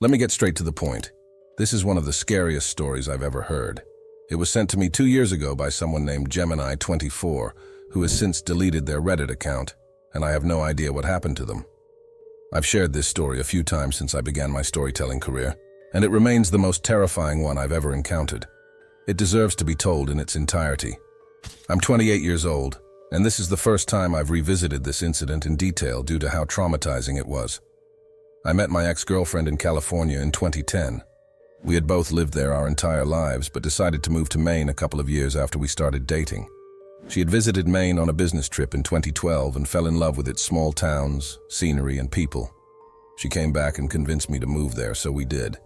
Let me get straight to the point. This is one of the scariest stories I've ever heard. It was sent to me 2 years ago by someone named Gemini24, who has since deleted their Reddit account, and I have no idea what happened to them. I've shared this story a few times since I began my storytelling career, and it remains the most terrifying one I've ever encountered. It deserves to be told in its entirety. I'm 28 years old, and this is the first time I've revisited this incident in detail due to how traumatizing it was. I met my ex-girlfriend in California in 2010. We had both lived there our entire lives, but decided to move to Maine a couple of years after we started dating. She had visited Maine on a business trip in 2012 and fell in love with its small towns, scenery, and people. She came back and convinced me to move there, so we did.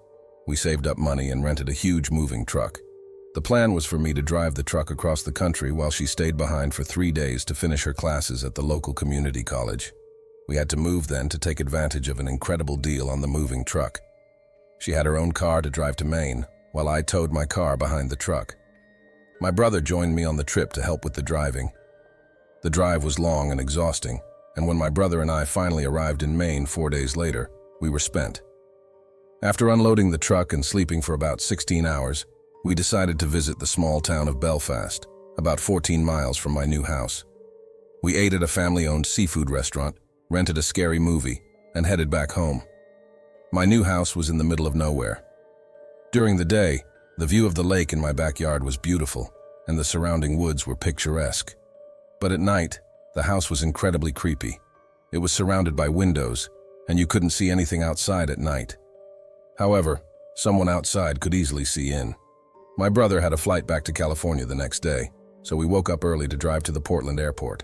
We saved up money and rented a huge moving truck. The plan was for me to drive the truck across the country while she stayed behind for 3 days to finish her classes at the local community college. We had to move then to take advantage of an incredible deal on the moving truck. She had her own car to drive to Maine, while I towed my car behind the truck. My brother joined me on the trip to help with the driving. The drive was long and exhausting, and when my brother and I finally arrived in Maine 4 days later, we were spent. After unloading the truck and sleeping for about 16 hours, we decided to visit the small town of Belfast, about 14 miles from my new house. We ate at a family-owned seafood restaurant, rented a scary movie, and headed back home. My new house was in the middle of nowhere. During the day, the view of the lake in my backyard was beautiful, and the surrounding woods were picturesque. But at night, the house was incredibly creepy. It was surrounded by windows, and you couldn't see anything outside at night. However, someone outside could easily see in. My brother had a flight back to California the next day, so we woke up early to drive to the Portland airport.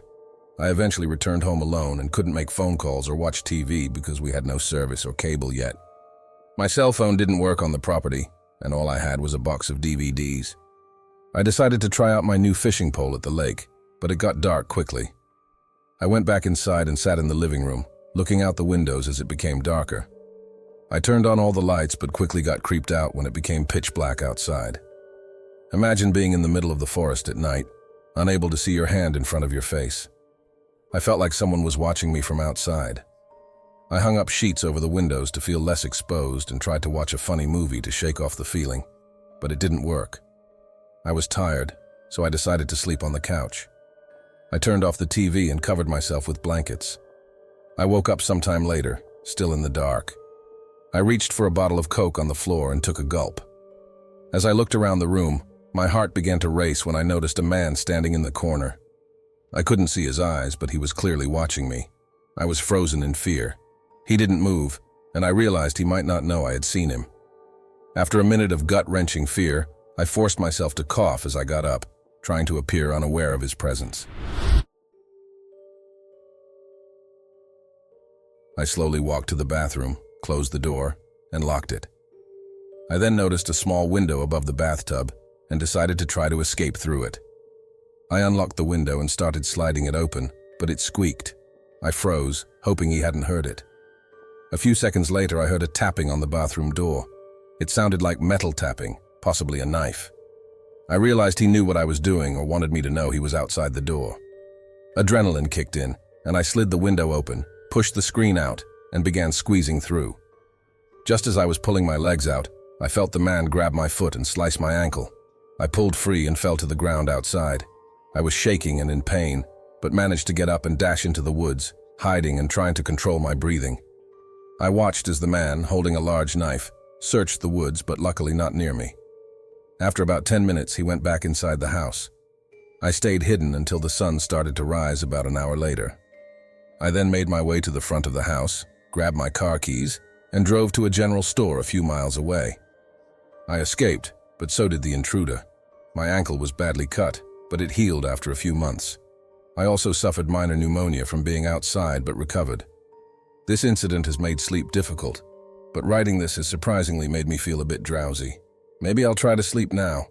I eventually returned home alone and couldn't make phone calls or watch TV because we had no service or cable yet. My cell phone didn't work on the property, and all I had was a box of DVDs. I decided to try out my new fishing pole at the lake, but it got dark quickly. I went back inside and sat in the living room, looking out the windows as it became darker. I turned on all the lights but quickly got creeped out when it became pitch black outside. Imagine being in the middle of the forest at night, unable to see your hand in front of your face. I felt like someone was watching me from outside. I hung up sheets over the windows to feel less exposed and tried to watch a funny movie to shake off the feeling, but it didn't work. I was tired, so I decided to sleep on the couch. I turned off the TV and covered myself with blankets. I woke up sometime later, still in the dark. I reached for a bottle of Coke on the floor and took a gulp. As I looked around the room, my heart began to race when I noticed a man standing in the corner. I couldn't see his eyes, but he was clearly watching me. I was frozen in fear. He didn't move, and I realized he might not know I had seen him. After a minute of gut-wrenching fear, I forced myself to cough as I got up, trying to appear unaware of his presence. I slowly walked to the bathroom, closed the door, and locked it. I then noticed a small window above the bathtub and decided to try to escape through it. I unlocked the window and started sliding it open, but it squeaked. I froze, hoping he hadn't heard it. A few seconds later, I heard a tapping on the bathroom door. It sounded like metal tapping, possibly a knife. I realized he knew what I was doing or wanted me to know he was outside the door. Adrenaline kicked in, and I slid the window open, pushed the screen out, and began squeezing through. Just as I was pulling my legs out, I felt the man grab my foot and slice my ankle. I pulled free and fell to the ground outside. I was shaking and in pain, but managed to get up and dash into the woods, hiding and trying to control my breathing. I watched as the man, holding a large knife, searched the woods, but luckily not near me. After about 10 minutes, he went back inside the house. I stayed hidden until the sun started to rise about an hour later. I then made my way to the front of the house, grabbed my car keys, and drove to a general store a few miles away. I escaped, but so did the intruder. My ankle was badly cut, but it healed after a few months. I also suffered minor pneumonia from being outside but recovered. This incident has made sleep difficult, but writing this has surprisingly made me feel a bit drowsy. Maybe I'll try to sleep now.